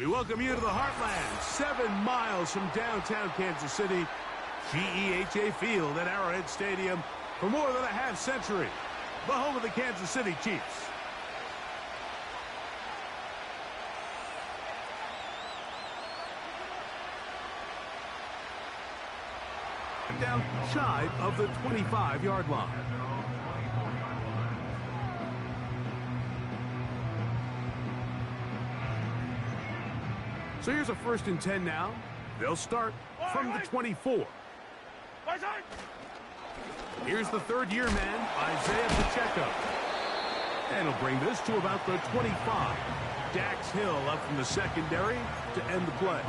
We welcome you to the Heartland, 7 miles from downtown Kansas City, GEHA Field at Arrowhead Stadium for more than a half century, the home of the Kansas City Chiefs. Down shy of the 25-yard line. So here's a 1st and 10 now. They'll start from the 24. Here's the 3rd-year man, Isaiah Pacheco. And he'll bring this to about the 25. Dax Hill up from the secondary to end the play.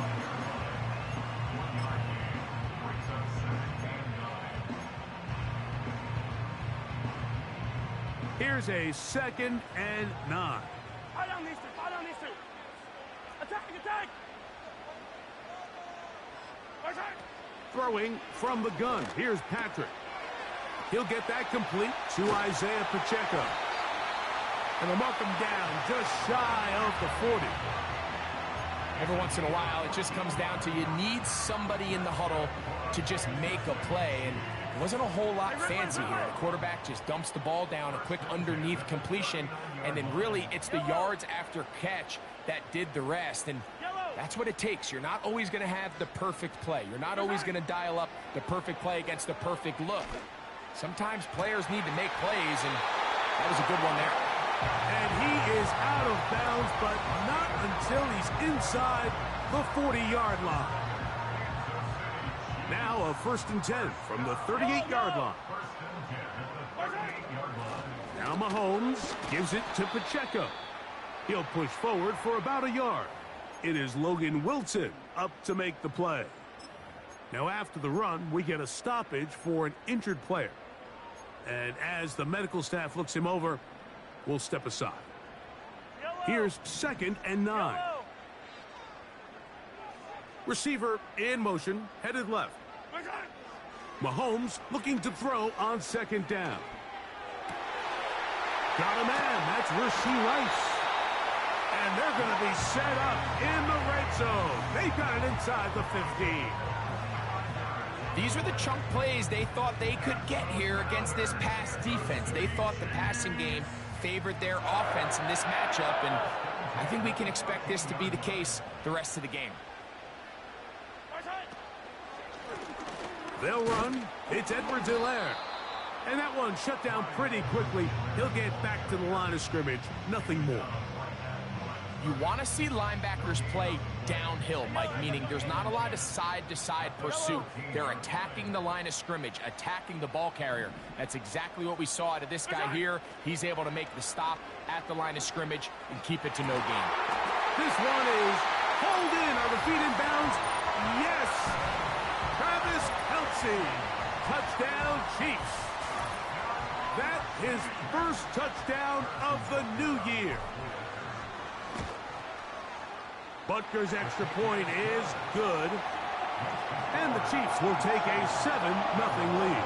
Here's a 2nd and 9. Attack! Throwing from the gun. Here's Patrick. He'll get that complete to Isaiah Pacheco. And they'll mark him down just shy of the 40. Every once in a while, it just comes down to you need somebody in the huddle to just make a play. And it wasn't a whole lot fancy here. The quarterback just dumps the ball down, a quick underneath completion, and then really it's the yards after catch that did the rest. And that's what it takes. You're not always going to have the perfect play. You're not always going to dial up the perfect play against the perfect look. Sometimes players need to make plays, and that was a good one there. And he is out of bounds, but not until he's inside the 40-yard line. Now a 1st and 10 from the 38-yard line. Now Mahomes gives it to Pacheco. He'll push forward for about a yard. It is Logan Wilson up to make the play. Now after the run, we get a stoppage for an injured player. And as the medical staff looks him over, we'll step aside. Here's 2nd and 9. Receiver in motion, headed left. Mahomes looking to throw on 2nd down. Got a man. That's Rashee Rice. And they're going to be set up in the red zone. They've got it inside the 15. These are the chunk plays they thought they could get here against this pass defense. They thought the passing game favored their offense in this matchup, and I think we can expect this to be the case the rest of the game. They'll run. It's Edwards-Helaire. And that one shut down pretty quickly. He'll get back to the line of scrimmage. Nothing more. You want to see linebackers play downhill, Mike, meaning there's not a lot of side-to-side pursuit. They're attacking the line of scrimmage, attacking the ball carrier. That's exactly what we saw out of this guy here. He's able to make the stop at the line of scrimmage and keep it to no gain. This one is hauled in. Are the feet in bounds? Yes! Travis Kelce. Touchdown, Chiefs. That his first touchdown of the new year. Butker's extra point is good. And the Chiefs will take a 7-0 lead.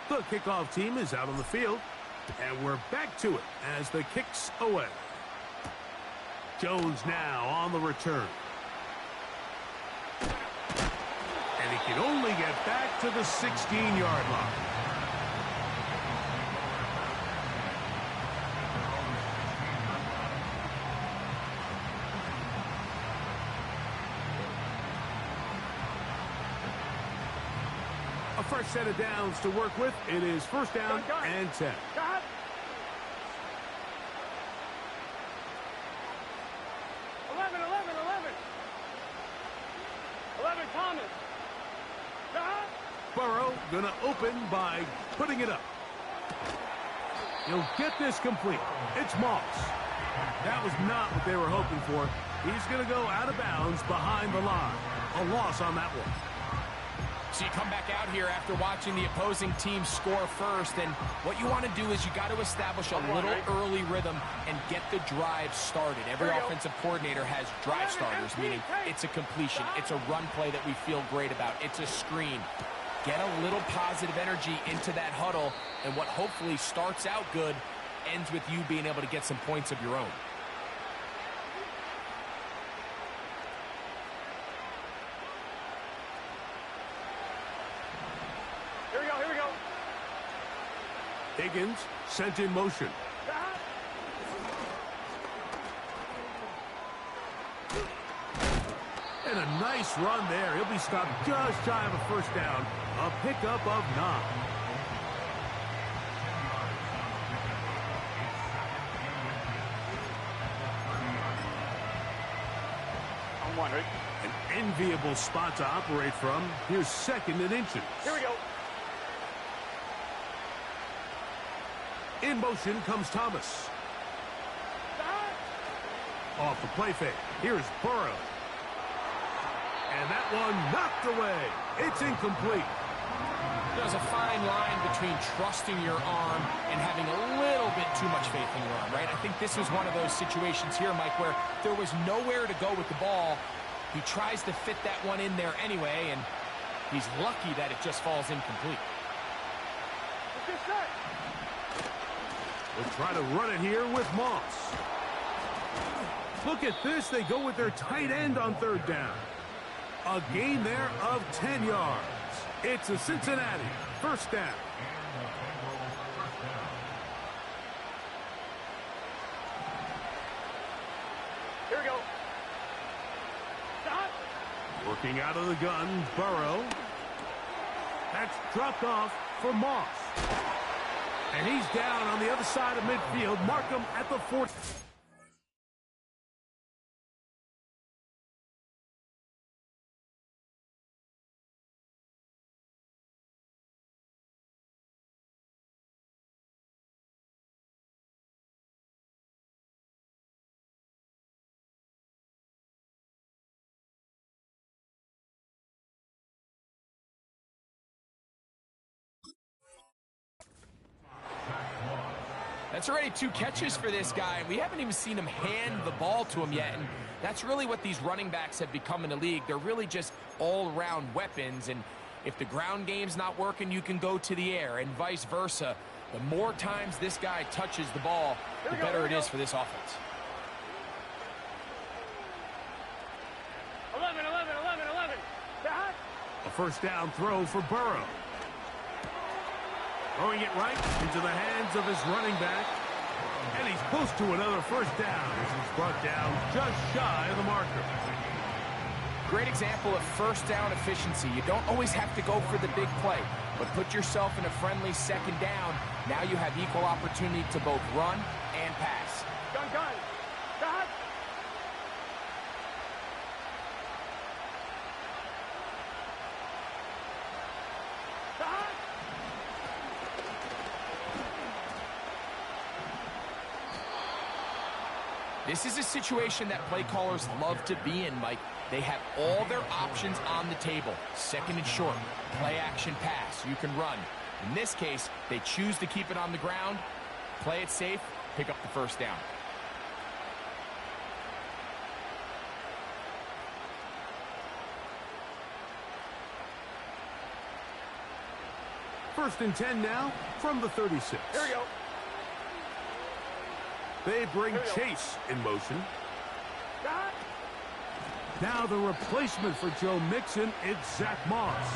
The kickoff team is out on the field. And we're back to it as the kick's away. Jones now on the return. And he can only get back to the 16-yard line. A fresh set of downs to work with. It is 1st down and 10. 11, Thomas. Burrow gonna open by putting it up. He'll get this complete. It's Moss. That was not what they were hoping for. He's gonna go out of bounds behind the line. A loss on that one. So you come back out here after watching the opposing team score first, and what you want to do is you got to establish a little early rhythm and get the drive started. Every offensive coordinator has drive starters, meaning it's a completion, it's a run play that we feel great about, it's a screen. Get a little positive energy into that huddle, and what hopefully starts out good ends with you being able to get some points of your own. Higgins sent in motion. And a nice run there. He'll be stopped just shy of a first down. A pickup of 9. On 1, right? An enviable spot to operate from. Here's 2nd and inches. Here we go. In motion comes Thomas. Off the play fake. Here's Burrow. And that one knocked away. It's incomplete. There's a fine line between trusting your arm and having a little bit too much faith in your arm, right? I think this was one of those situations here, Mike, where there was nowhere to go with the ball. He tries to fit that one in there anyway, and he's lucky that it just falls incomplete. We'll try to run it here with Moss. Look at this. They go with their tight end on 3rd down. A gain there of 10 yards. It's a Cincinnati 1st down. Here we go. Stop. Working out of the gun, Burrow. That's dropped off for Moss. And he's down on the other side of midfield. Mark him at the 4th. That's already 2 catches for this guy. We haven't even seen him hand the ball to him yet, and that's really what these running backs have become in the league. They're really just all-around weapons, and if the ground game's not working, you can go to the air, and vice versa. The more times this guy touches the ball, the better it is for this offense. 11. A 1st down throw for Burrow. Throwing it right into the hands of his running back. And he's close to another 1st down as he's brought down just shy of the marker. Great example of 1st down efficiency. You don't always have to go for the big play, but put yourself in a friendly 2nd down. Now you have equal opportunity to both run and pass. Gun. Stop. This is a situation that play callers love to be in, Mike. They have all their options on the table. 2nd and short, play action pass, you can run. In this case, they choose to keep it on the ground, play it safe, pick up the 1st down. First and 10 now from the 36. Here we go. They bring Chase in motion. Stop. Now the replacement for Joe Mixon, it's Zach Moss.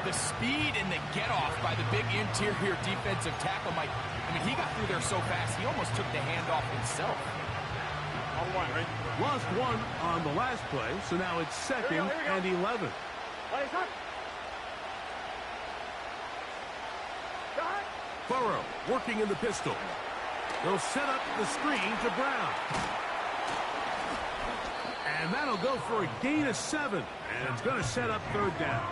The speed and the get-off by the big interior defensive tackle, Mike. I mean, he got through there so fast, he almost took the handoff himself. On 1, right? Lost 1 on the last play, so now it's 2nd and 11. Play up. Burrow working in the pistol. They'll set up the screen to Brown. And that'll go for a gain of 7. And it's going to set up 3rd down.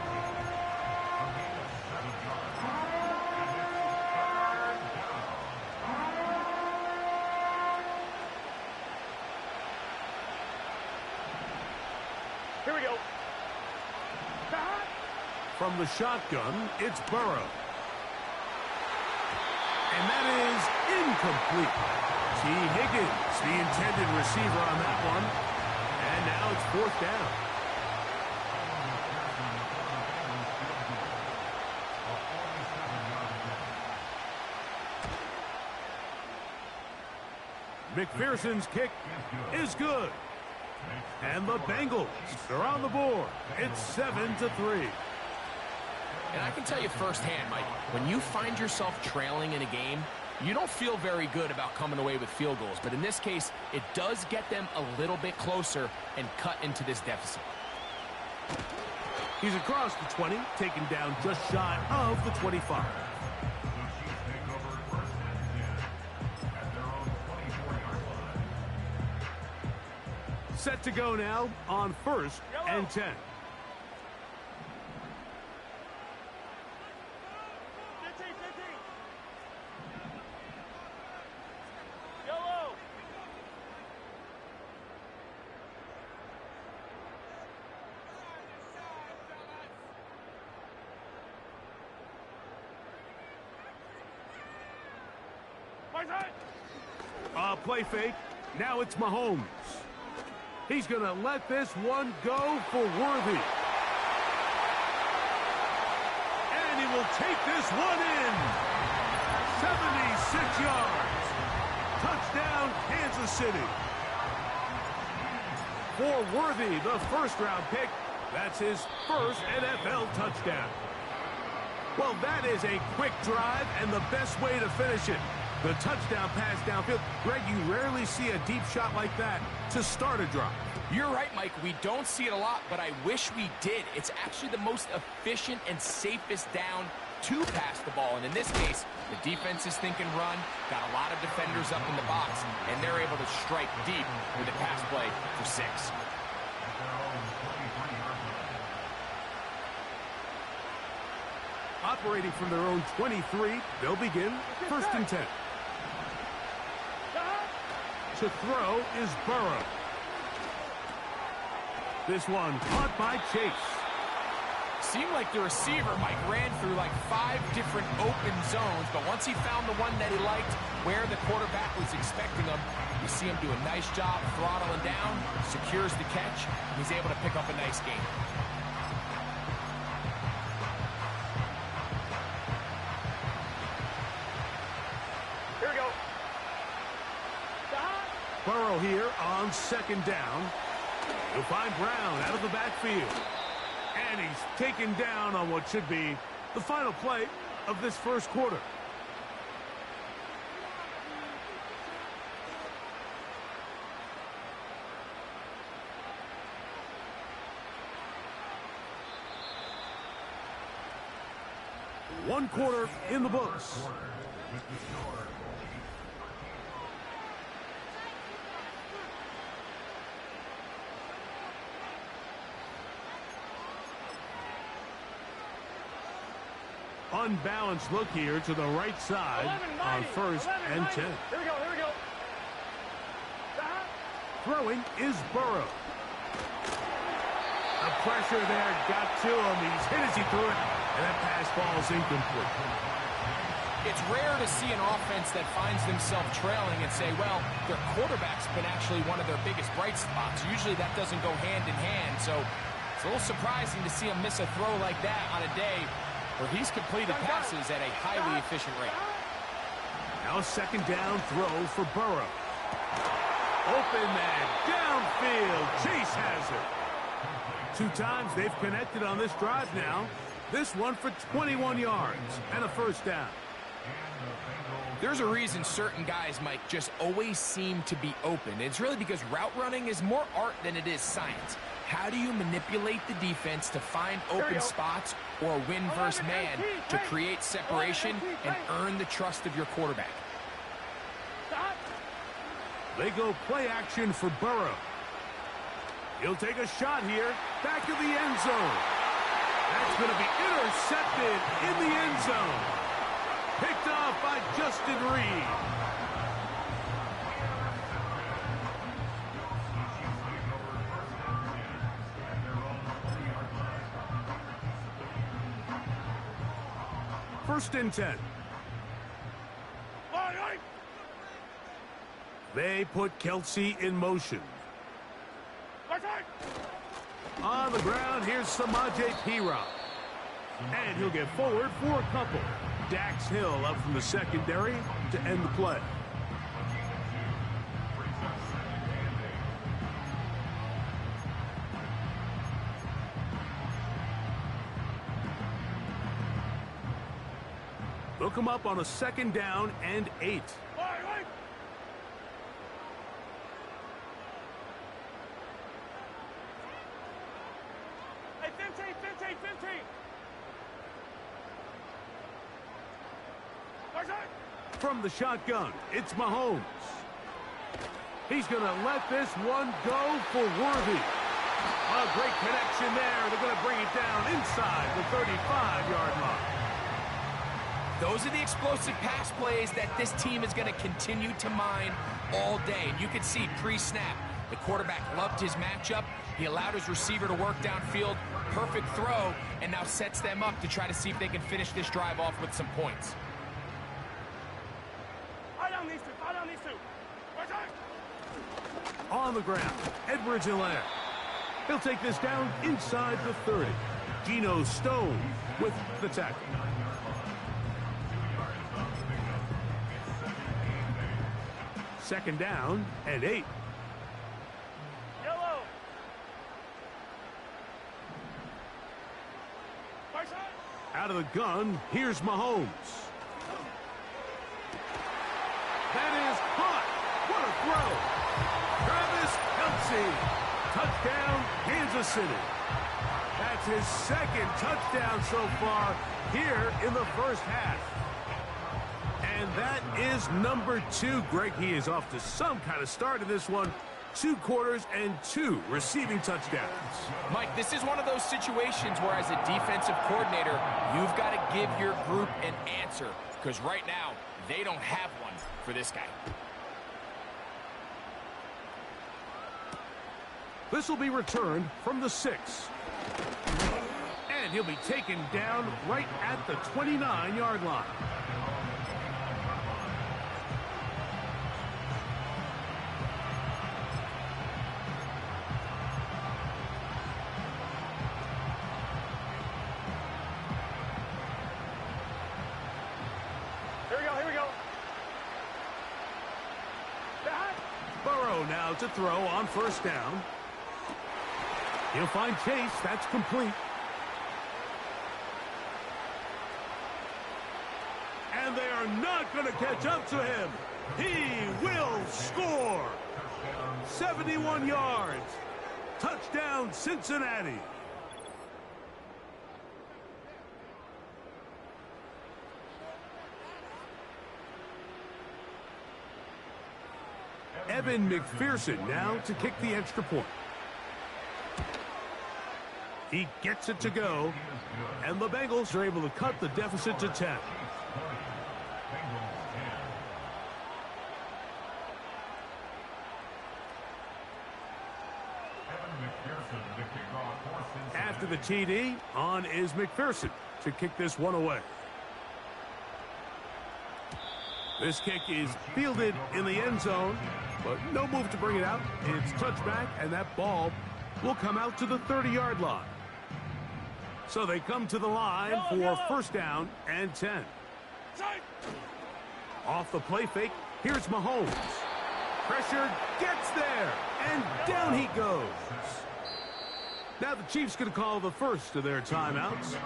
From the shotgun, it's Burrow. And that is incomplete. T. Higgins, the intended receiver on that one. And now it's 4th down. McPherson's kick is good. And the Bengals are on the board. It's 7-3. And I can tell you firsthand, Mike, when you find yourself trailing in a game, you don't feel very good about coming away with field goals. But in this case, it does get them a little bit closer and cut into this deficit. He's across the 20, taken down just shy of the 25. Set to go now on 1st and 10. Play fake. Now it's Mahomes. He's going to let this one go for Worthy. And he will take this one in. 76 yards. Touchdown, Kansas City. For Worthy, the first-round pick. That's his first NFL touchdown. Well, that is a quick drive and the best way to finish it. The touchdown pass downfield. Greg, you rarely see a deep shot like that to start a drive. You're right, Mike. We don't see it a lot, but I wish we did. It's actually the most efficient and safest down to pass the ball. And in this case, the defense is thinking run, got a lot of defenders up in the box, and they're able to strike deep with a pass play for 6. Operating from their own 23, they'll begin 1st and 10. To throw is Burrow. This one caught by Chase. Seemed like the receiver, Mike, ran through like 5 different open zones, but once he found the one that he liked, where the quarterback was expecting him, you see him do a nice job throttling down, secures the catch, and he's able to pick up a nice gain. Burrow here on 2nd down. He'll find Brown out of the backfield. And he's taken down on what should be the final play of this first quarter. One quarter in the books. Unbalanced look here to the right side on 1st and 10. Here we go. Throwing is Burrow. The pressure there got to him. He's hit as he threw it, and that pass ball is incomplete. It's rare to see an offense that finds themselves trailing and say, well, their quarterback's been actually one of their biggest bright spots. Usually that doesn't go hand in hand, so it's a little surprising to see him miss a throw like that on a day where he's completed passes at a highly efficient rate. Now 2nd down throw for Burrow. Open man downfield. Chase has it. 2 times they've connected on this drive now. This one for 21 yards and a 1st down. There's a reason certain guys, Mike, just always seem to be open. It's really because route running is more art than it is science. How do you manipulate the defense to find open spots or win versus man to create separation and earn the trust of your quarterback? They go play action for Burrow. He'll take a shot here, back of the end zone. That's going to be intercepted in the end zone. Picked off by Justin Reed. First and 10. They put Kelsey in motion. On the ground, here's Samaje Perine. And he'll get forward for a couple. Dax Hill up from the secondary to end the play. They'll come up on a 2nd down and 8. Hey, 15. From the shotgun, it's Mahomes. He's going to let this one go for Worthy. A great connection there. They're going to bring it down inside the 35-yard line. Those are the explosive pass plays that this team is going to continue to mine all day. And you can see pre-snap, the quarterback loved his matchup. He allowed his receiver to work downfield, perfect throw, and now sets them up to try to see if they can finish this drive off with some points. Fire down these two. On the ground, Edwards-Helaire. He'll take this down inside the 30. Geno Stone with the tackle. Second down and 8. Yellow. Out of the gun, here's Mahomes. That is caught. What a throw. Travis Kelce. Touchdown, Kansas City. That's his 2nd touchdown so far here in the first half. And that is number 2. Greg, he is off to some kind of start in this one. 2 quarters and 2 receiving touchdowns. Mike, this is one of those situations where as a defensive coordinator, you've got to give your group an answer. Because right now, they don't have one for this guy. This will be returned from the 6. And he'll be taken down right at the 29-yard line. Here we go. Burrow now to throw on first down. He'll find Chase. That's complete. And they are not going to catch up to him. He will score. 71 yards. Touchdown, Cincinnati. Evan McPherson now to kick the extra point. He gets it to go, and the Bengals are able to cut the deficit to 10. After the TD, on is McPherson to kick this one away. This kick is fielded in the end zone, but no move to bring it out. It's touchback, and that ball will come out to the 30-yard line. So they come to the line for first down and 10. Off the play fake, here's Mahomes. Pressure gets there, and down he goes. Now the Chiefs going to call the first of their timeouts.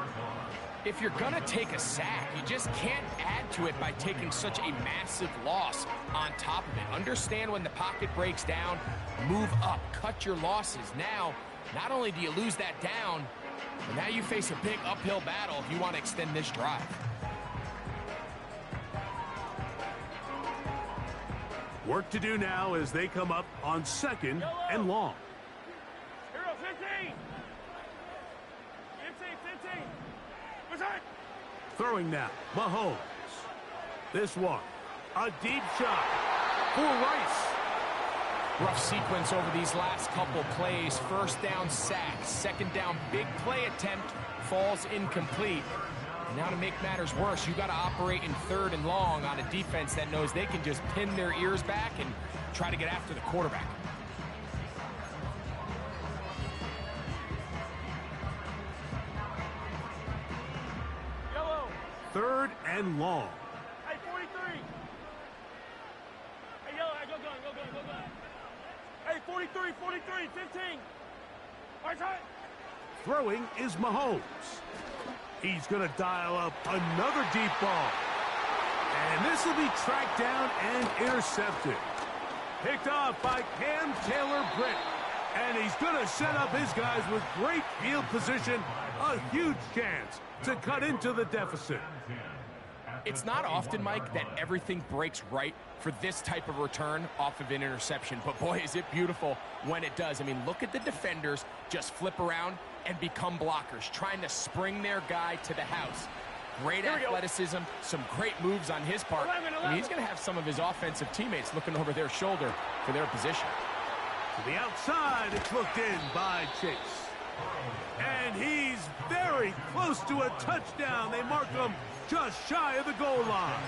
If you're going to take a sack, you just can't add to it by taking such a massive loss on top of it. Understand when the pocket breaks down, move up, cut your losses. Now, not only do you lose that down, but now you face a big uphill battle if you want to extend this drive. Work to do now as they come up on second and long. Hero 15. 15. Throwing now, Mahomes. This one, a deep shot for Rice. Rough sequence over these last couple plays. First down sack, second down big play attempt falls incomplete. And now to make matters worse, you got to operate in 3rd and long on a defense that knows they can just pin their ears back and try to get after the quarterback. Yellow. 3rd and long. Hey, 43. Hey, yellow. Hey, go gun, go gun, go gun. Hey, 43, 43, 15. Right side. Throwing is Mahomes. He's going to dial up another deep ball. And this will be tracked down and intercepted. Picked off by Cam Taylor-Britt. And he's going to set up his guys with great field position. A huge chance to cut into the deficit. It's not often, Mike, that everything breaks right for this type of return off of an interception. But, boy, is it beautiful when it does. I mean, look at the defenders just flip around and become blockers, trying to spring their guy to the house. Great athleticism, some great moves on his part. And he's going to have some of his offensive teammates looking over their shoulder for their position. To the outside, it's looked in by Chase. And he's very close to a touchdown. They mark him just shy of the goal line.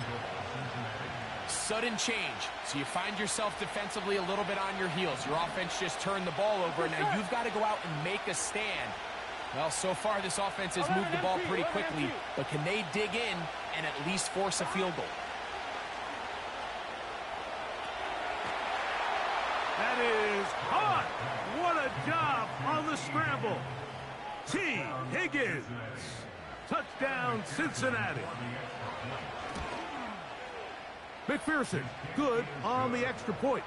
Sudden change. So you find yourself defensively a little bit on your heels. Your offense just turned the ball over. Now you've got to go out and make a stand. Well, so far this offense has moved the ball pretty quickly, but can they dig in and at least force a field goal? That is hot. What a job on the scramble. T. Higgins. Touchdown, Cincinnati. McPherson, good on the extra point.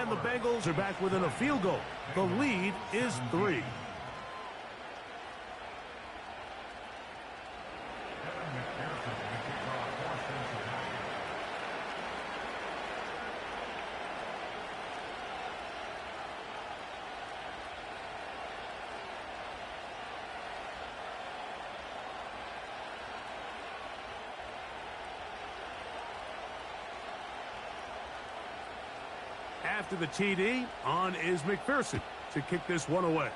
And the Bengals are back within a field goal. The lead is 3. After the TD, on is McPherson to kick this one away.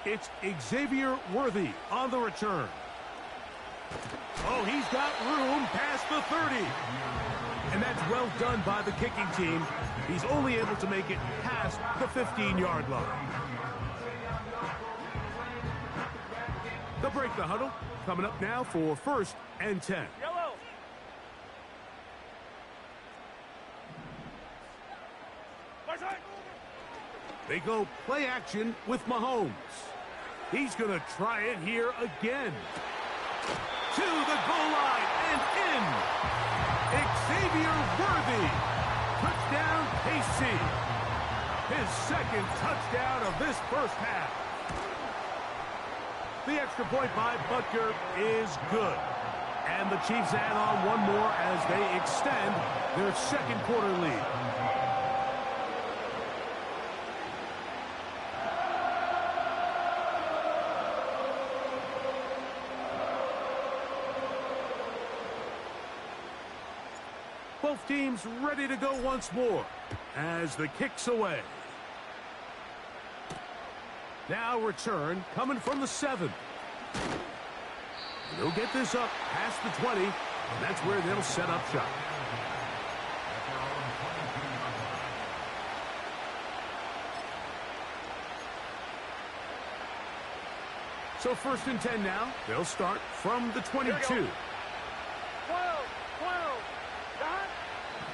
It's Xavier Worthy on the return. Oh, he's got room past the 30. And that's well done by the kicking team. He's only able to make it past the 15-yard line. They'll break the huddle. Coming up now for 1st and 10. Yellow. Right side. They go play action with Mahomes. He's going to try it here again. To the goal line and in. Xavier Worthy. Touchdown, KC. His 2nd touchdown of this first half. The extra point by Butker is good. And the Chiefs add on one more as they extend their 2nd quarter lead. Both teams ready to go once more as the kick's away. Now return coming from the 7. They'll get this up past the 20, and that's where they'll set up shop. So 1st and 10 now. They'll start from the 22. 12.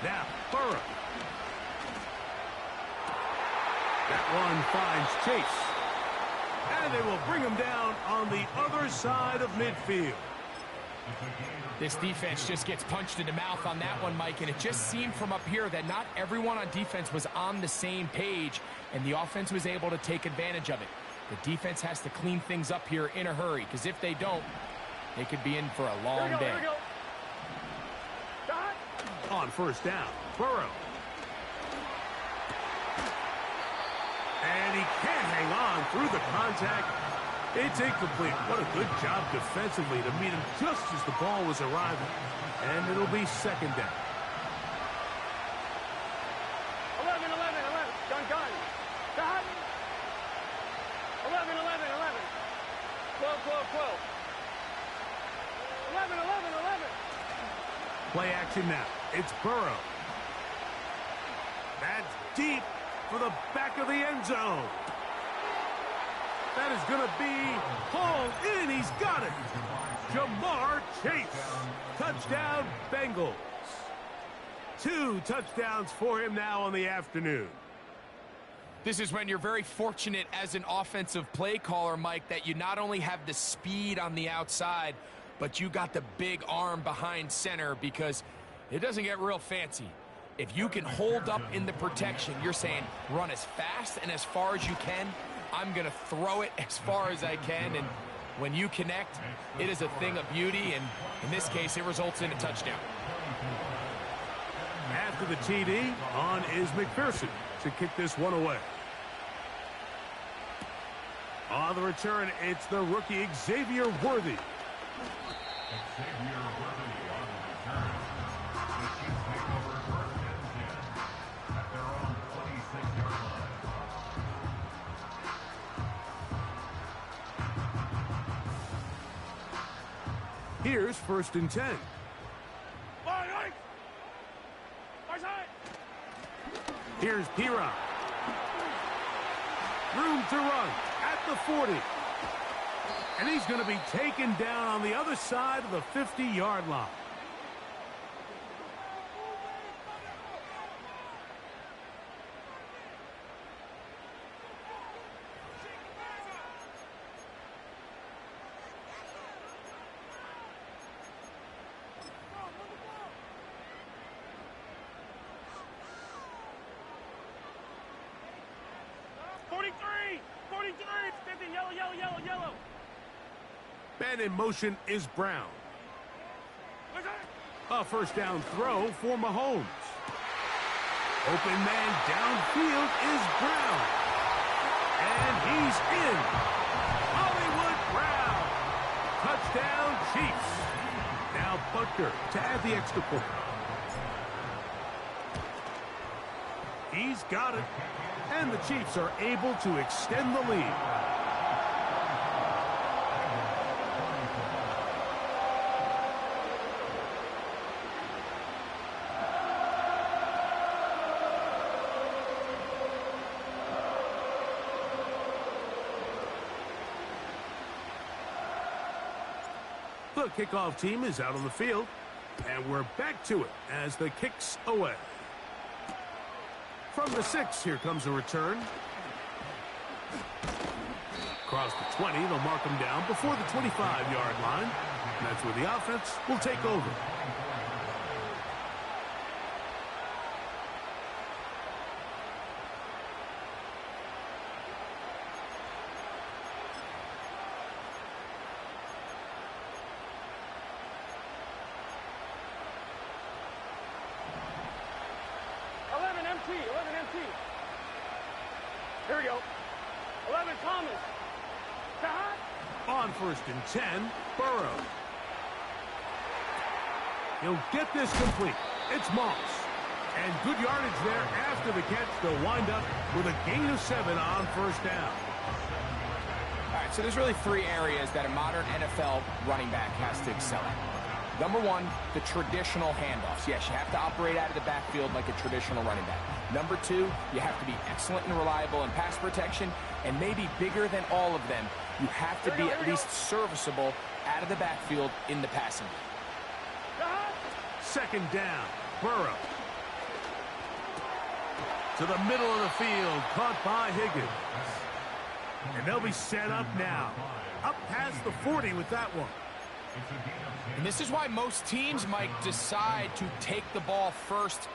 Now, Burrow. That one finds Chase. And they will bring him down on the other side of midfield. This defense just gets punched in the mouth on that one, Mike, and it just seemed from up here that not everyone on defense was on the same page, and the offense was able to take advantage of it. The defense has to clean things up here in a hurry, because if they don't, they could be in for a long day. Here we go. On 1st down, Burrow. And he can't hang on through the contact. It's incomplete. What a good job defensively to meet him just as the ball was arriving. And it'll be 2nd down. 11. Gun. 11. 12. 12. 11, 11, 11. Play action now. It's Burrow. That's deep for the back of the end zone. That is going to be hauled in. He's got it. Jamar Chase. Touchdown, Bengals. 2 touchdowns for him now on the afternoon. This is when you're very fortunate as an offensive play caller, Mike, that you not only have the speed on the outside, but you got the big arm behind center, because it doesn't get real fancy. If you can hold up in the protection, you're saying run as fast and as far as you can. I'm going to throw it as far as I can, and when you connect, it is a thing of beauty, and in this case, it results in a touchdown. After the TD, on is McPherson to kick this one away. On the return, it's the rookie Xavier Worthy. Here's 1st and 10. Here's Piron. Room to run at the 40. And he's going to be taken down on the other side of the 50-yard line. Man in motion is Brown. A 1st down throw for Mahomes. Open man downfield is Brown. And he's in. Hollywood Brown. Touchdown, Chiefs. Now Butker to add the extra point. He's got it. And the Chiefs are able to extend the lead. The kickoff team is out on the field, and we're back to it as the kick's away. From the 6, here comes a return. Across the 20, they'll mark him down before the 25-yard line. And that's where the offense will take over. Here we go. 11, Thomas. On 1st and 10, Burrow. He'll get this complete. It's Moss. And good yardage there after the catch. They'll wind up with a gain of 7 on 1st down. All right, so there's really 3 areas that a modern NFL running back has to excel at. Number 1, the traditional handoffs. Yes, you have to operate out of the backfield like a traditional running back. Number 2, you have to be excellent and reliable in pass protection, and maybe bigger than all of them, you have to be at least serviceable out of the backfield in the passing game. 2nd down, Burrow. To the middle of the field, caught by Higgins. And they'll be set up now. Up past the 40 with that one. And this is why most teams might decide to take the ball first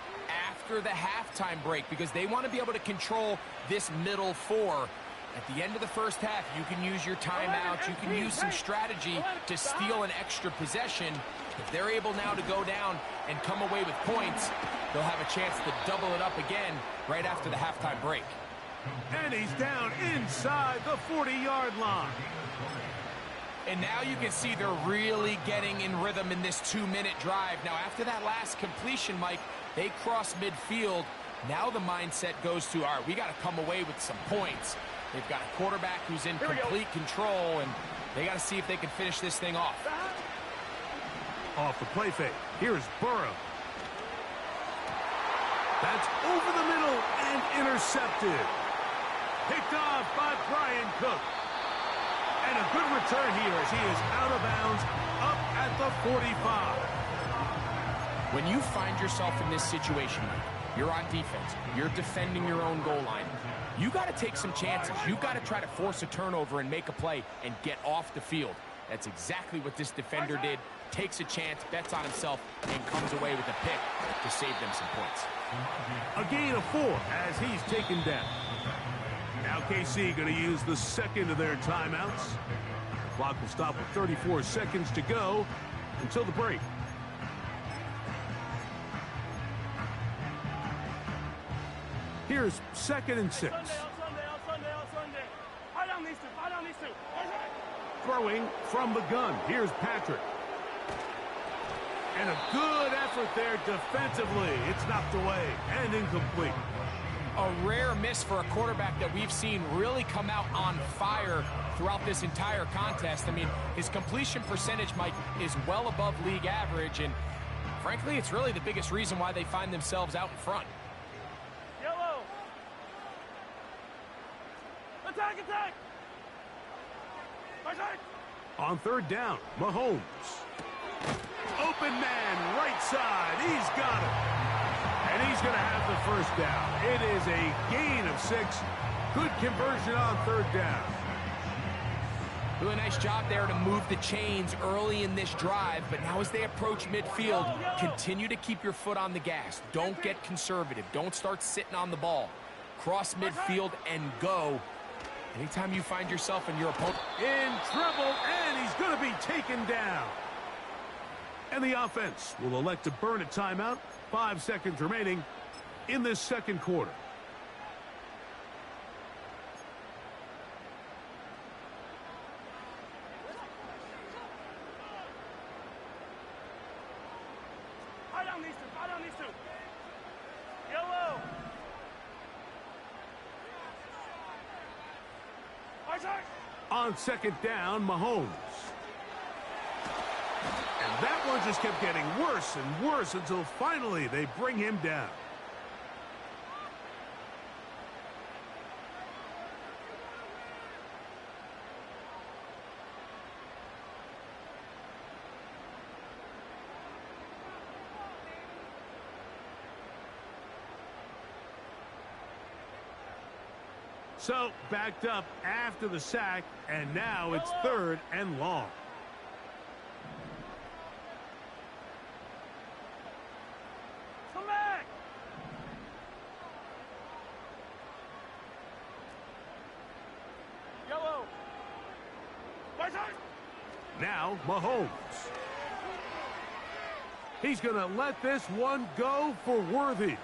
after the halftime break, because they want to be able to control this middle 4. At the end of the first half, you can use your timeout, you can use some strategy to steal an extra possession. If they're able now to go down and come away with points, they'll have a chance to double it up again right after the halftime break. And he's down inside the 40-yard line. And now you can see they're really getting in rhythm in this 2-minute drive. Now, after that last completion, Mike, they cross midfield. Now the mindset goes to, all right, we got to come away with some points. They've got a quarterback who's in complete control, and they got to see if they can finish this thing off. Off the play fake. Here's Burrow. That's over the middle and intercepted. Picked off by Brian Cook. And a good return here as he is out of bounds up at the 45. When you find yourself in this situation, you're on defense, you're defending your own goal line, you got to take some chances. You got to try to force a turnover and make a play and get off the field. That's exactly what this defender did. Takes a chance, bets on himself, and comes away with a pick to save them some points. A gain of 4 as he's taken down. Now KC going to use the second of their timeouts. Clock will stop with 34 seconds to go until the break. Here's 2nd and 6. On Sunday. Fight on these two. Throwing from the gun. Here's Patrick. And a good effort there defensively. It's knocked away and incomplete. A rare miss for a quarterback that we've seen really come out on fire throughout this entire contest. I mean, his completion percentage, Mike, is well above league average, and frankly, it's really the biggest reason why they find themselves out in front. Yellow. Attack. On 3rd down, Mahomes. Open man, right side. He's got it. And he's going to have the 1st down. It is a gain of 6. Good conversion on 3rd down. Really nice job there to move the chains early in this drive, but now as they approach midfield, continue to keep your foot on the gas. Don't get conservative. Don't start sitting on the ball. Cross midfield and go. Anytime you find yourself and your opponent in trouble, and he's going to be taken down. And the offense will elect to burn a timeout. 5 seconds remaining in this 2nd quarter. Fight on these two. Yellow. On 2nd down, Mahomes. And that one just kept getting worse and worse until finally they bring him down. So, backed up after the sack, and now it's 3rd and long. Come back! Yellow! Right side! Now, Mahomes. He's going to let this one go for Worthy.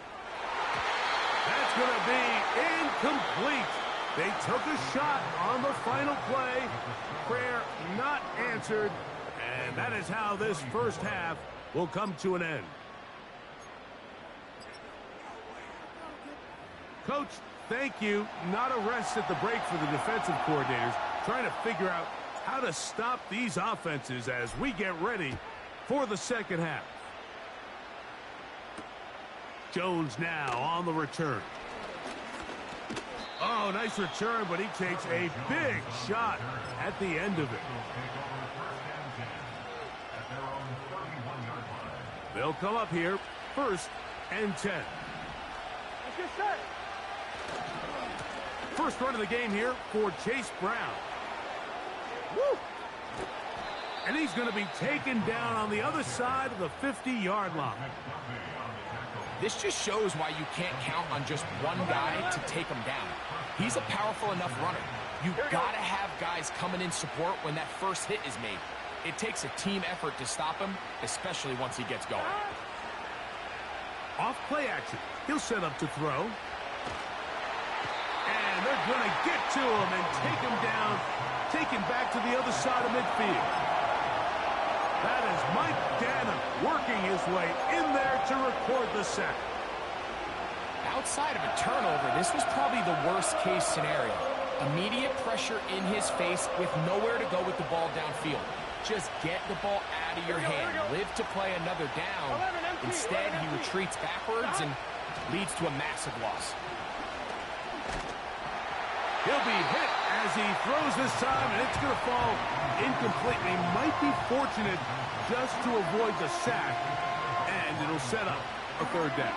That's going to be incomplete. They took a shot on the final play. Prayer not answered. And that is how this 1st half will come to an end. Coach, thank you. Not a rest at the break for the defensive coordinators, trying to figure out how to stop these offenses as we get ready for the 2nd half. Jones now on the return. Oh, nice return, but he takes a big shot at the end of it. They'll come up here, 1st and 10. First run of the game here for Chase Brown. Woo! And he's going to be taken down on the other side of the 50-yard line. This just shows why you can't count on just one guy to take him down. He's a powerful enough runner. You've got to have guys coming in support when that first hit is made. It takes a team effort to stop him, especially once he gets going. Off play action. He'll set up to throw. And they're going to get to him and take him down, take him back to the other side of midfield. That is Mike Danna working his way in there to record the sack. Outside of a turnover, this was probably the worst-case scenario. Immediate pressure in his face with nowhere to go with the ball downfield. Just get the ball out of your hand. Live to play another down. Instead, he retreats backwards and leads to a massive loss. He'll be hit as he throws this time, and it's going to fall incomplete. He might be fortunate just to avoid the sack, and it'll set up a third down.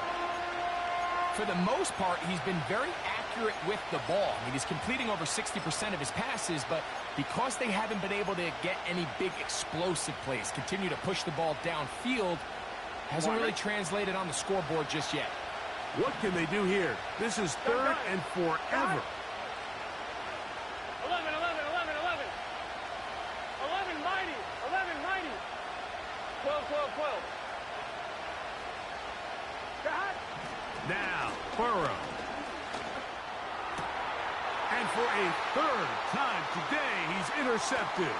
For the most part, he's been very accurate with the ball. I mean, he's completing over 60% of his passes, but because they haven't been able to get any big explosive plays, continue to push the ball downfield, hasn't really translated on the scoreboard just yet. What can they do here? This is third and forever. 11, 11, 11, 11. 11, mighty. 11, mighty. 12, 12, 12. Got. Now, Burrow. And for a third time today, he's intercepted.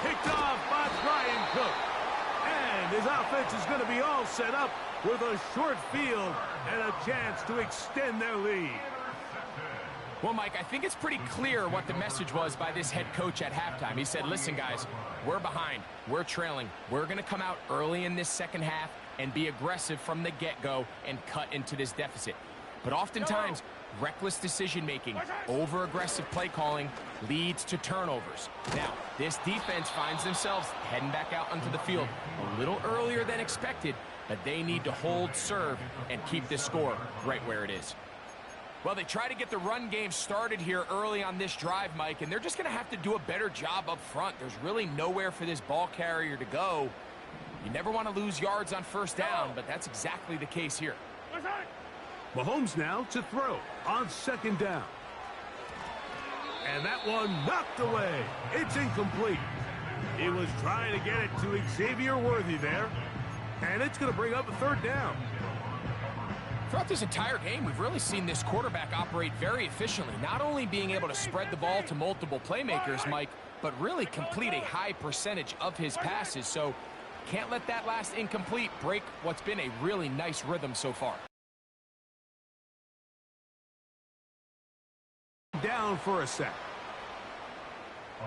Picked off by Brian Cook. And his offense is going to be all set up with a short field and a chance to extend their lead. Well, Mike, I think it's pretty clear what the message was by this head coach at halftime. He said, listen, guys, we're behind. We're trailing. We're going to come out early in this second half and be aggressive from the get-go and cut into this deficit. But oftentimes, reckless decision-making, over-aggressive play calling leads to turnovers. Now, this defense finds themselves heading back out onto the field a little earlier than expected, but they need to hold serve and keep this score right where it is. Well, they try to get the run game started here early on this drive, Mike, and they're just going to have to do a better job up front. There's really nowhere for this ball carrier to go. You never want to lose yards on first down, but that's exactly the case here. Mahomes now to throw on second down. And that one knocked away. It's incomplete. He was trying to get it to Xavier Worthy there. And it's going to bring up a third down. Throughout this entire game, we've really seen this quarterback operate very efficiently, not only being able to spread the ball to multiple playmakers, Mike, but really complete a high percentage of his passes. So can't let that last incomplete break what's been a really nice rhythm so far. Down for a sack.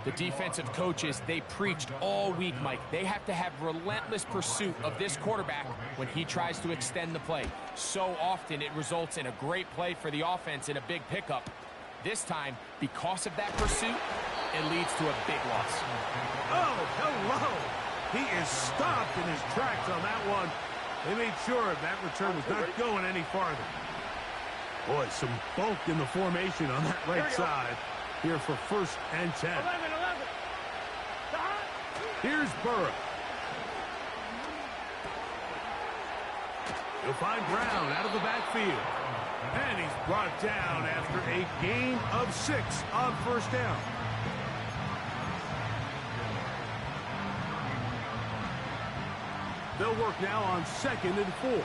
The defensive coaches, they preached all week, Mike. They have to have relentless pursuit of this quarterback when he tries to extend the play. So often it results in a great play for the offense and a big pickup. This time, because of that pursuit, it leads to a big loss. Oh, hello. He is stopped in his tracks on that one. They made sure that return was not going any farther. Boy, some bulk in the formation on that right side. Here for first and 10. 11, 11. Here's Burrow. He'll find Brown out of the backfield. And he's brought down after a gain of 6 on first down. They'll work now on second and 4. Here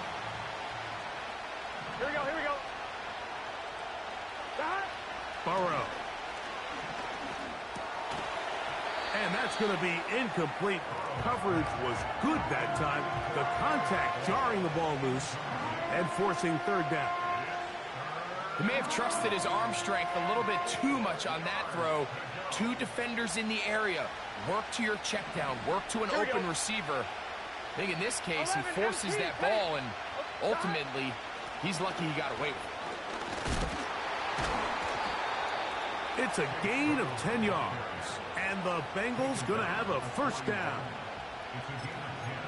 we go, here we go. Burrow. And that's going to be incomplete. Coverage was good that time. The contact jarring the ball loose and forcing third down. He may have trusted his arm strength a little bit too much on that throw. 2 defenders in the area. Work to your check down. Work to an open receiver. I think in this case, he forces that ball, and ultimately, he's lucky he got away with it. It's a gain of 10 yards. And the Bengals going to have a first down.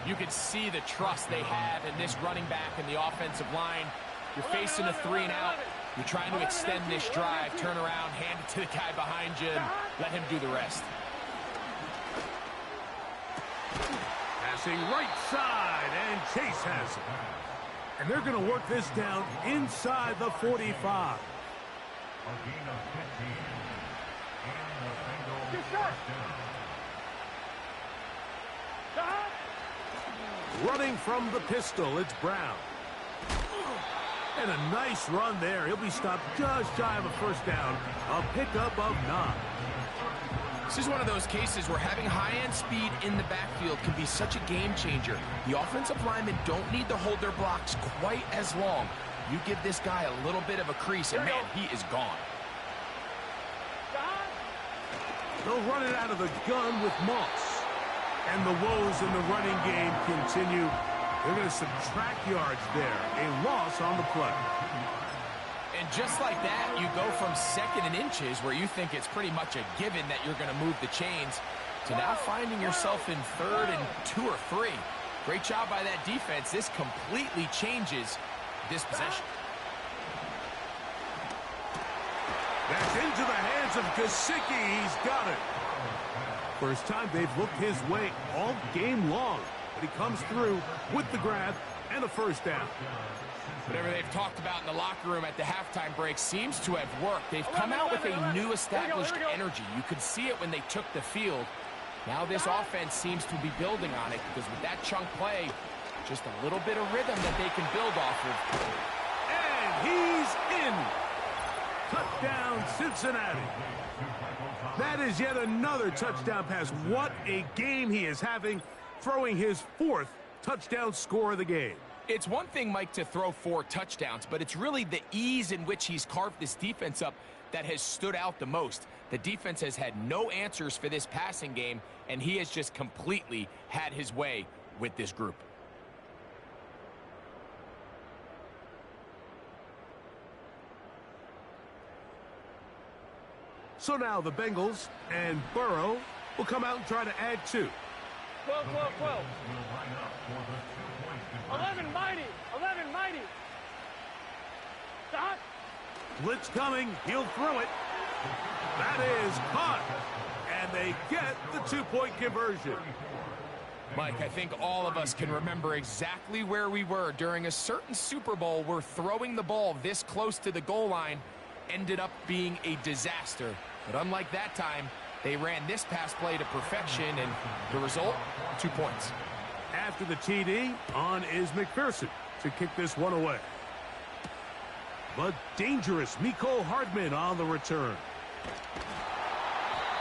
You can see the trust they have in this running back and the offensive line. You're facing a 3 and out. You're trying to extend this drive, turn around, hand it to the guy behind you, and let him do the rest. Passing right side, and Chase has it. And they're going to work this down inside the 45. Running from the pistol, it's Brown. And a nice run there. He'll be stopped just shy of a first down. A pickup of 9. This is one of those cases where having high-end speed in the backfield can be such a game changer. The offensive linemen don't need to hold their blocks quite as long. You give this guy a little bit of a crease, and man, he is gone. They'll run it out of the gun with Moss. And the woes in the running game continue. They're going to subtract yards there. A loss on the play. And just like that, you go from second and inches, where you think it's pretty much a given that you're going to move the chains, to now finding yourself in third and 2 or 3. Great job by that defense. This completely changes this possession. That's into the hands of Gesicki. He's got it. First time they've looked his way all game long. But he comes through with the grab and a first down. Whatever they've talked about in the locker room at the halftime break seems to have worked. They've come out with a new established energy. You could see it when they took the field. Now this offense seems to be building on it, because with that chunk play, just a little bit of rhythm that they can build off of. And he's in. Touchdown, Cincinnati. That is yet another touchdown pass. What a game he is having, throwing his 4th touchdown score of the game. It's one thing, Mike, to throw 4 touchdowns, but it's really the ease in which he's carved this defense up that has stood out the most. The defense has had no answers for this passing game, and he has just completely had his way with this group. So now the Bengals and Burrow will come out and try to add 2. 12, 12, 12. 11, mighty. 11, mighty. Stop. Blitz coming. He'll throw it. That is caught. And they get the 2-point conversion. Mike, I think all of us can remember exactly where we were during a certain Super Bowl where throwing the ball this close to the goal line ended up being a disaster. But unlike that time, they ran this pass play to perfection, and the result, 2 points. After the TD, on is McPherson to kick this one away. But dangerous Mecole Hardman on the return.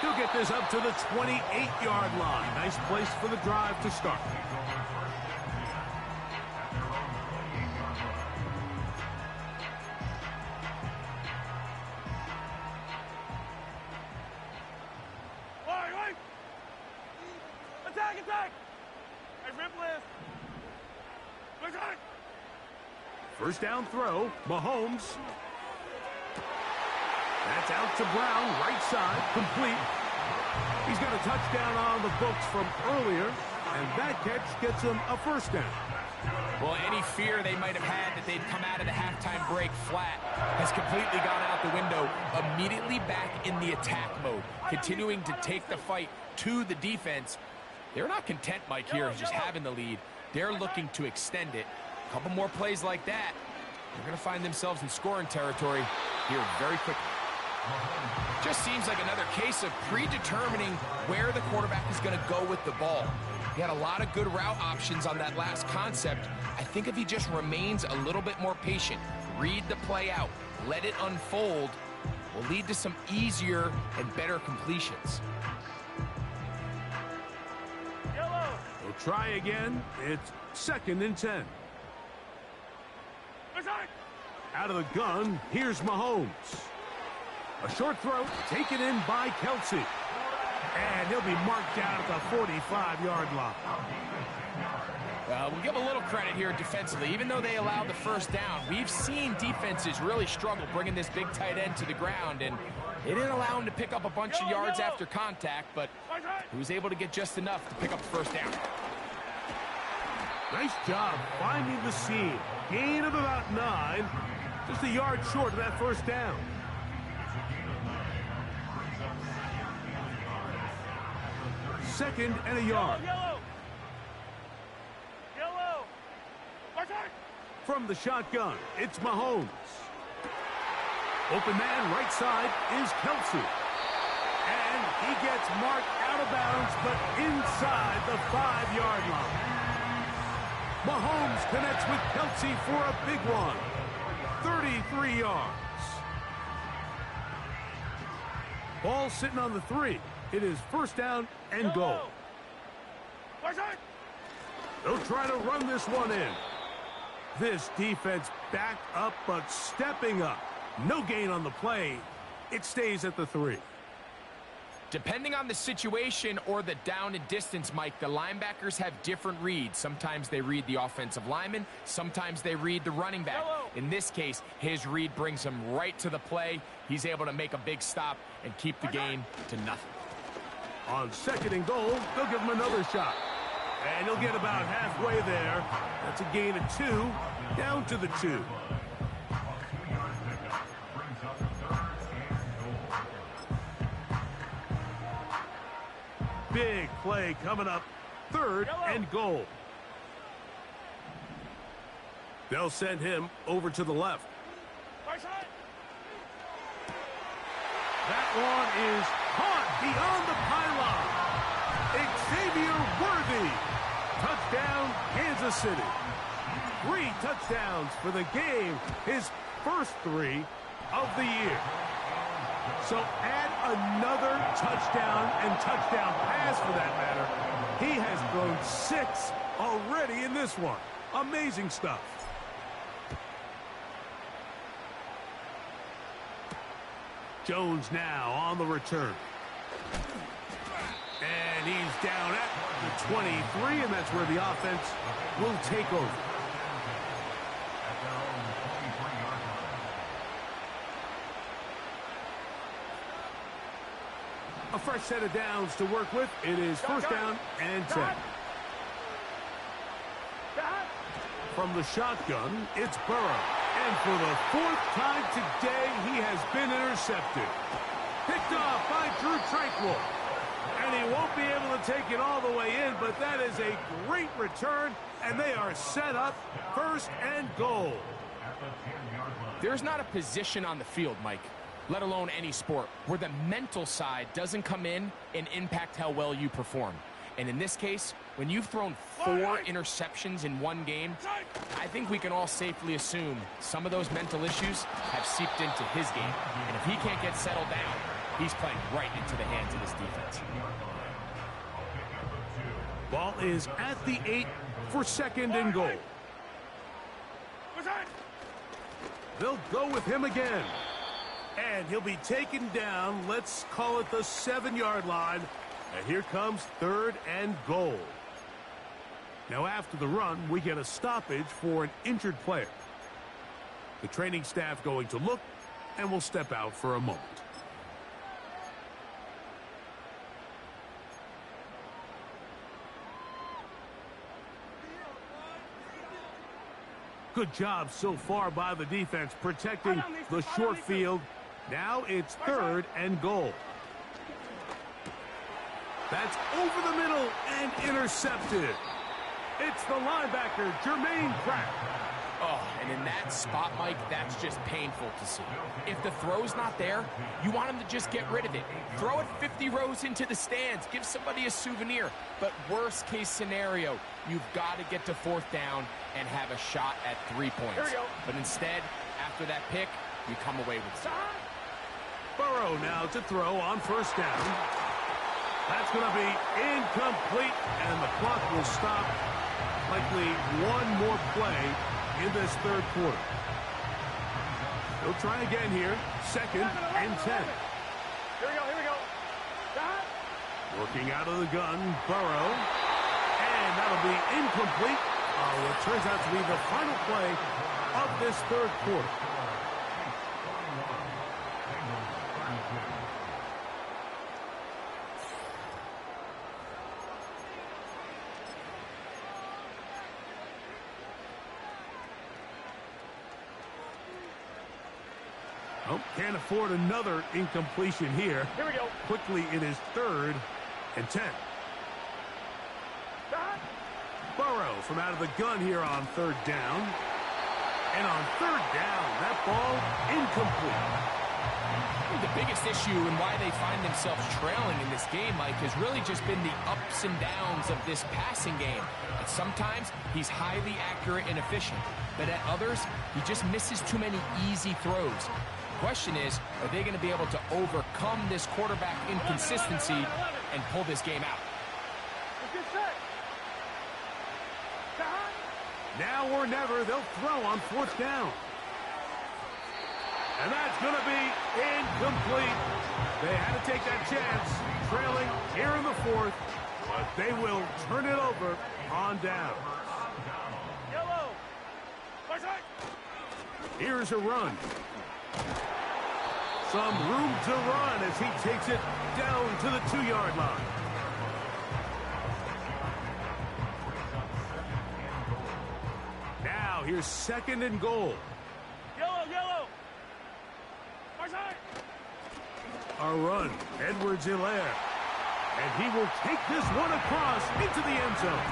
He'll get this up to the 28-yard line. Nice place for the drive to start. Attack, attack! Hey, rip list. Attack! First down throw, Mahomes. That's out to Brown, right side, complete. He's got a touchdown on the books from earlier, and that catch gets him a first down. Well, any fear they might have had that they'd come out of the halftime break flat has completely gone out the window. Immediately back in the attack mode, continuing to take the fight to the defense. They're not content, Mike, here, just having the lead. They're looking to extend it. A couple more plays like that, they're going to find themselves in scoring territory here very quickly. Just seems like another case of predetermining where the quarterback is going to go with the ball. He had a lot of good route options on that last concept. I think if he just remains a little bit more patient, read the play out, let it unfold, will lead to some easier and better completions. We'll try again. It's 2nd and 10. Out of the gun, here's Mahomes. A short throw taken in by Kelsey. And he'll be marked down at the 45-yard line. We'll give a little credit here defensively. Even though they allowed the first down, we've seen defenses really struggle bringing this big tight end to the ground, and they didn't allow him to pick up a bunch of yards after contact, but he was able to get just enough to pick up the first down. Nice job finding the seam. Gain of about 9, just a yard short of that first down. Second and a yard. Yellow. From the shotgun, it's Mahomes. Open man right side is Kelsey. And he gets marked out of bounds, but inside the 5-yard line. Mahomes connects with Kelsey for a big one. 33 yards. Ball sitting on the 3. It is first down and goal. They'll try to run this one in. This defense back up, but stepping up. No gain on the play. It stays at the 3. Depending on the situation or the down and distance, Mike, the linebackers have different reads. Sometimes they read the offensive lineman. Sometimes they read the running back. In this case, his read brings him right to the play. He's able to make a big stop and keep the game to nothing. On 2nd and goal, they'll give him another shot. And he'll get about halfway there. That's a gain of 2, down to the 2. Big play coming up, 3rd and goal. They'll send him over to the left. That one is caught beyond the pylon. Xavier Worthy. Touchdown, Kansas City. 3 touchdowns for the game. His first 3 of the year. So add another touchdown and touchdown pass for that matter. He has thrown 6 already in this one. Amazing stuff. Jones now on the return. And he's down at the 23, and that's where the offense will take over. A fresh set of downs to work with. It is 1st down and 10. From the shotgun, it's Burrow. And for the 4th time today, he has been intercepted. Picked off by Drew Tranquill. And he won't be able to take it all the way in, but that is a great return, and they are set up 1st and goal. There's not a position on the field, Mike, let alone any sport, where the mental side doesn't come in and impact how well you perform. And in this case, when you've thrown 4 interceptions in one game, I think we can all safely assume some of those mental issues have seeped into his game. And if he can't get settled down, he's playing right into the hands of this defense. Ball is at the 8 for 2nd and goal. They'll go with him again. And he'll be taken down, let's call it the 7-yard line. And here comes 3rd and goal. Now after the run, we get a stoppage for an injured player. The training staff going to look, and will step out for a moment. Good job so far by the defense protecting the short field. Now it's 3rd and goal. That's over the middle and intercepted. It's the linebacker, Jermaine Pratt. Oh, and in that spot, Mike, that's just painful to see. If the throw's not there, you want him to just get rid of it. Throw it 50 rows into the stands. Give somebody a souvenir. But worst case scenario, you've got to get to 4th down and have a shot at 3 points. But instead, after that pick, you come away with 0. Burrow now to throw on 1st down. That's going to be incomplete, and the clock will stop. Likely one more play in this 3rd quarter. He'll try again here. 2nd and 10. Here we go. Working out of the gun, Burrow. And that'll be incomplete. It turns out to be the final play of this 3rd quarter. Oh, can't afford another incompletion here. Here we go. Quickly, it is 3rd and 10. Burrow from out of the gun here on 3rd down. And on 3rd down, that ball incomplete. The biggest issue and why they find themselves trailing in this game, Mike, has really just been the ups and downs of this passing game. And sometimes he's highly accurate and efficient, but at others, he just misses too many easy throws. The question is, are they going to be able to overcome this quarterback inconsistency and pull this game out? Now or never, they'll throw on 4th down. And that's going to be incomplete. They had to take that chance, trailing here in the fourth, but they will turn it over on down. Yellow. Right side. Here's a run. Some room to run as he takes it down to the 2-yard line. Now here's 2nd and goal. Yellow, yellow. Right side. A run, Edwards-Helaire. And he will take this one across into the end zone.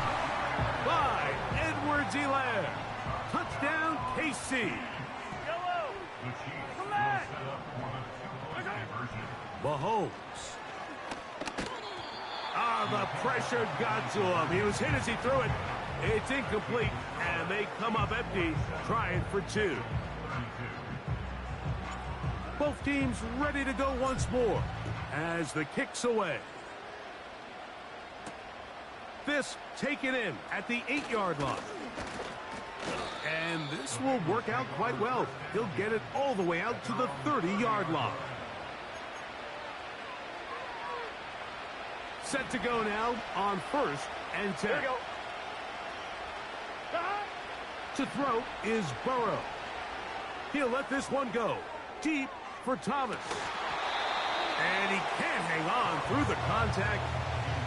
By Edwards-Helaire. Touchdown, KC. Yellow. Come back. Right side. Mahomes. The pressure got to him. He was hit as he threw it. It's incomplete, and they come up empty, trying for 2. Both teams ready to go once more as the kick's away. This taken in at the 8-yard line. And this will work out quite well. He'll get it all the way out to the 30-yard line. Set to go now on 1st and 10. Here we go. To throw is Burrow. He'll let this one go. Deep for Thomas. And he can't hang on through the contact.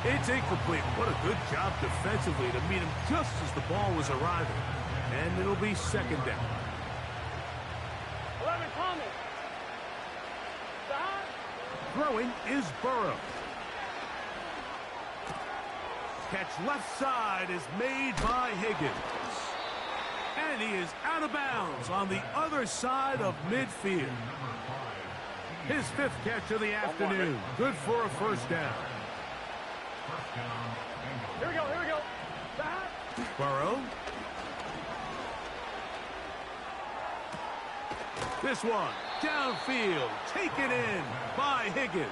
It's incomplete. What a good job defensively to meet him just as the ball was arriving. And it'll be 2nd down. 11, Thomas. Throwing is Burrow. Catch left side is made by Higgins. And he is out of bounds on the other side of midfield. His 5th catch of the afternoon. Good for a 1st down. Here we go, here we go. Burrow. This one, downfield, taken in by Higgins.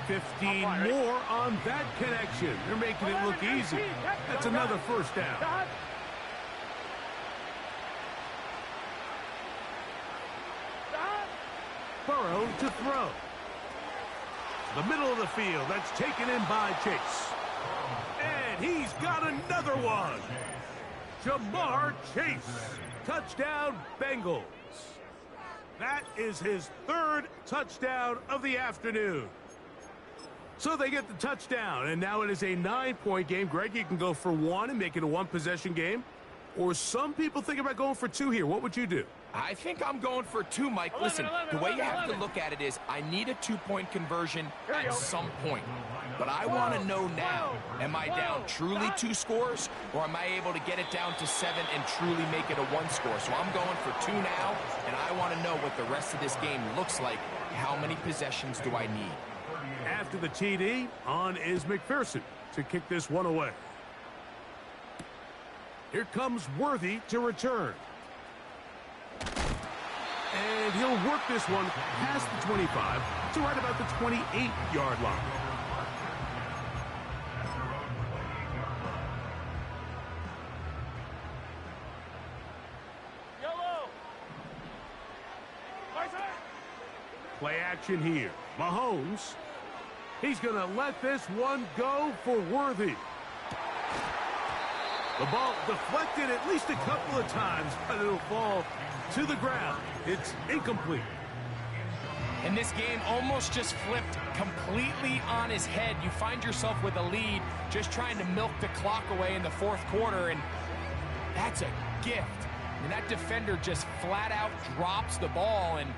15 more on that connection. They're making it look easy. That's another 1st down. Burrow to throw. The middle of the field, that's taken in by Chase. And he's got another one. Jamar Chase. Touchdown, Bengals. That is his 3rd touchdown of the afternoon. So they get the touchdown, and now it is a 9-point game. Greg, you can go for 1 and make it a 1-possession game. Or some people think about going for 2 here. What would you do? I think I'm going for 2, Mike. Listen, the way you have to look at it is I need a 2-point conversion at some point. But I want to know now, am I down truly 2 scores, or am I able to get it down to 7 and truly make it a 1 score? So I'm going for 2 now, and I want to know what the rest of this game looks like. How many possessions do I need? After the TD, on is McPherson to kick this one away. Here comes Worthy to return. And he'll work this one past the 25 to right about the 28-yard line. Yellow. Play action here. Mahomes. He's going to let this one go for Worthy. The ball deflected at least a couple of times, but it'll fall to the ground. It's incomplete. And this game almost just flipped completely on his head. You find yourself with a lead, just trying to milk the clock away in the 4th quarter, and that's a gift. And that defender just flat out drops the ball, and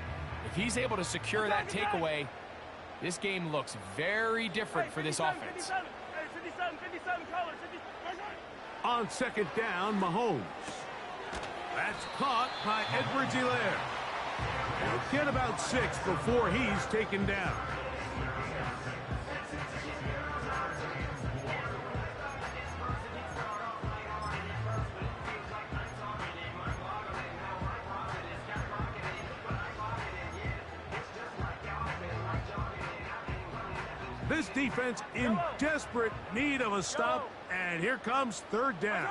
if he's able to secure that takeaway, this game looks very different for this offense. 57 colors. On 2nd down, Mahomes. That's caught by Edwards-Helaire. He'll get about 6 before he's taken down. This defense in desperate need of a stop, and here comes 3rd down.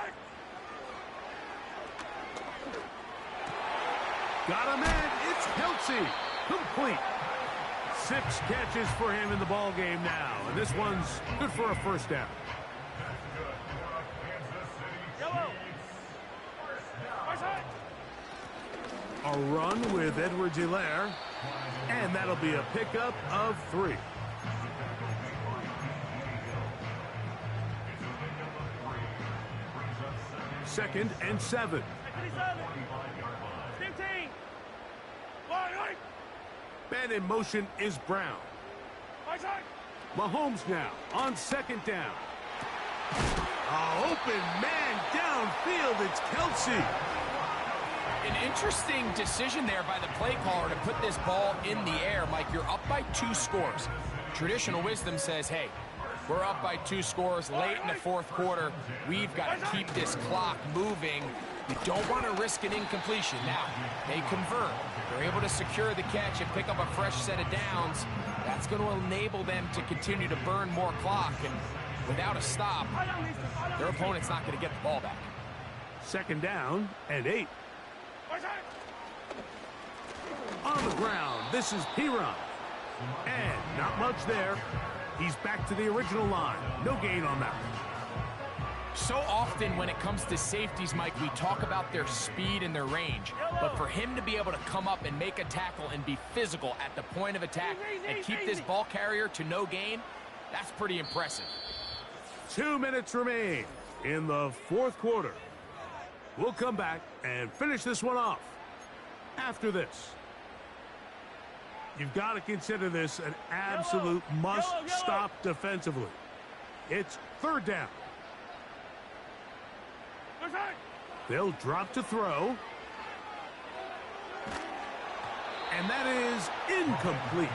Got him in. It's Kelsey. Complete. 6 catches for him in the ball game now, and this one's good for a first down. Yellow. A run with Edwards-Helaire, and that'll be a pickup of 3. Second and 7. 15. Man in motion is Brown. Mahomes now on second down. Open man downfield. It's Kelsey. An interesting decision there by the play caller to put this ball in the air. Mike, you're up by 2 scores. Traditional wisdom says, hey, we're up by 2 scores late in the 4th quarter. We've got to keep this clock moving. You don't want to risk an incompletion. Now, they convert. They're able to secure the catch and pick up a fresh set of downs. That's going to enable them to continue to burn more clock. And without a stop, their opponent's not going to get the ball back. Second down and 8. On the ground, this is Piron. And not much there. He's back to the original line. No gain on that one. So often when it comes to safeties, Mike, we talk about their speed and their range. But for him to be able to come up and make a tackle and be physical at the point of attack and keep this ball carrier to no gain, that's pretty impressive. 2 minutes remain in the 4th quarter. We'll come back and finish this one off after this. You've got to consider this an absolute must-stop defensively. It's 3rd down. They'll drop to throw. And that is incomplete.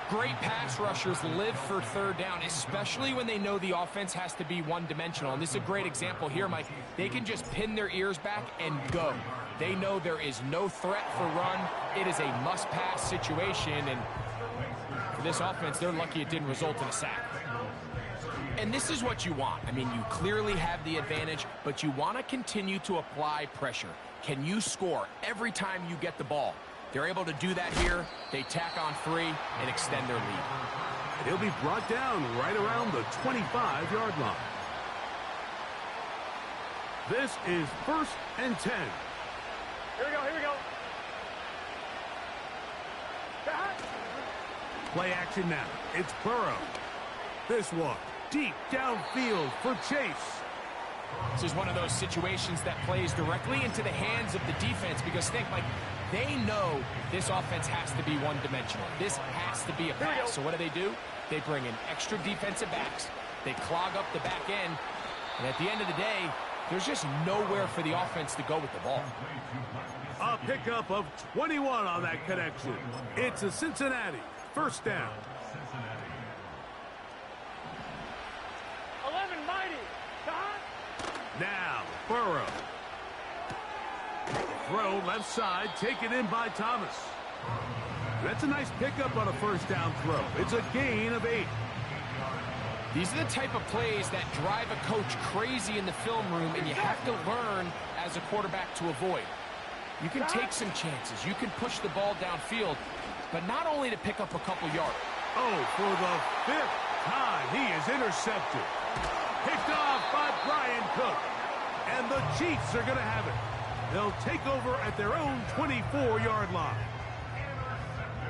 Great pass rushers live for 3rd down, especially when they know the offense has to be one-dimensional. And this is a great example here, Mike. They can just pin their ears back and go. They know there is no threat for run. It is a must-pass situation, and for this offense, they're lucky it didn't result in a sack. And this is what you want. I mean, you clearly have the advantage, but you want to continue to apply pressure. Can you score every time you get the ball? They're able to do that here. They tack on 3 and extend their lead. He'll be brought down right around the 25-yard line. This is 1st and 10. Here we go, here we go. Play action now. It's Burrow. This one deep downfield for Chase. This is one of those situations that plays directly into the hands of the defense because think, like, they know this offense has to be one-dimensional. This has to be a pass. So what do? They bring in extra defensive backs. They clog up the back end. And at the end of the day, there's just nowhere for the offense to go with the ball. A pickup of 21 on that connection. It's a Cincinnati 1st down. 11 mighty. Now, Burrow. Throw left side, taken in by Thomas. That's a nice pickup on a 1st down throw. It's a gain of 8. These are the type of plays that drive a coach crazy in the film room, and you have to learn as a quarterback to avoid. You can take some chances. You can push the ball downfield, but not only to pick up a couple yards. Oh, for the 5th time, he is intercepted. Picked off by Brian Cook. And the Chiefs are going to have it. They'll take over at their own 24-yard line.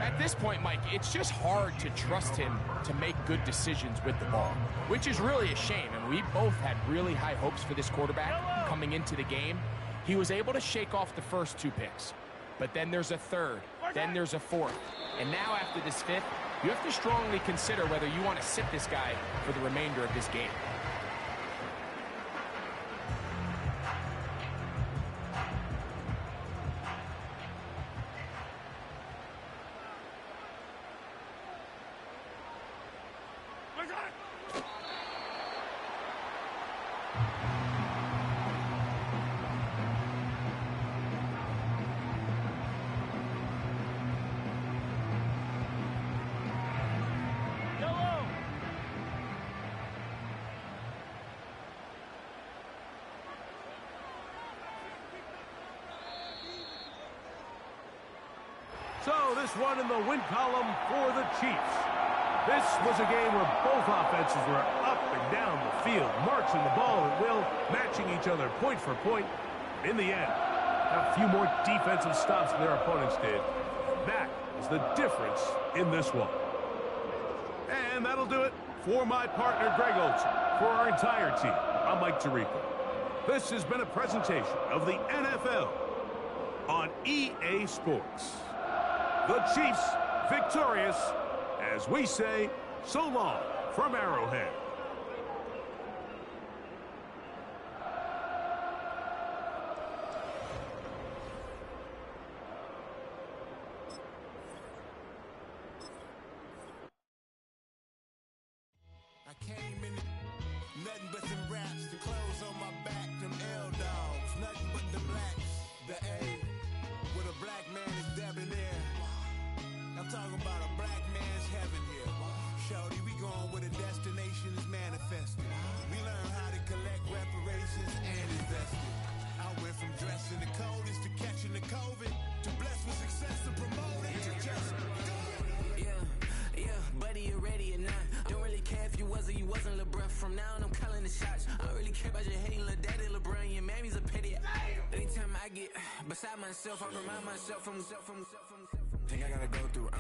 At this point, Mike, it's just hard to trust him to make good decisions with the ball, which is really a shame. And we both had really high hopes for this quarterback coming into the game. He was able to shake off the first 2 picks, but then there's a 3rd, then there's a 4th. And now after this 5th, you have to strongly consider whether you want to sit this guy for the remainder of this game. So this one in the win column for the Chiefs. This was a game where both offenses were up and down the field, marching the ball at will, matching each other point for point. In the end, a few more defensive stops than their opponents did. That is the difference in this one. And that'll do it for my partner, Greg Olson. For our entire team, I'm Mike Tirico. This has been a presentation of the NFL on EA Sports. The Chiefs victorious, as we say, so long from Arrowhead. I came in nothing but them raps, the clothes on my back, them L-dogs, nothing but the blacks, the A, with a black man is debonair. I'm talking about a black man's heaven here. Shorty, we going where the destination is manifested. We learn how to collect reparations and invest it. I went from dressing the coldest to catching the COVID, to blessed with success to promote it to just go. Yeah, buddy, you ready or not? Don't really care if you was or you wasn't LeBron. From now on, I'm calling the shots. I don't really care about your hating little daddy LeBron. Your mammy's a pity. Anytime I get beside myself, I remind myself from. Think I gotta go through.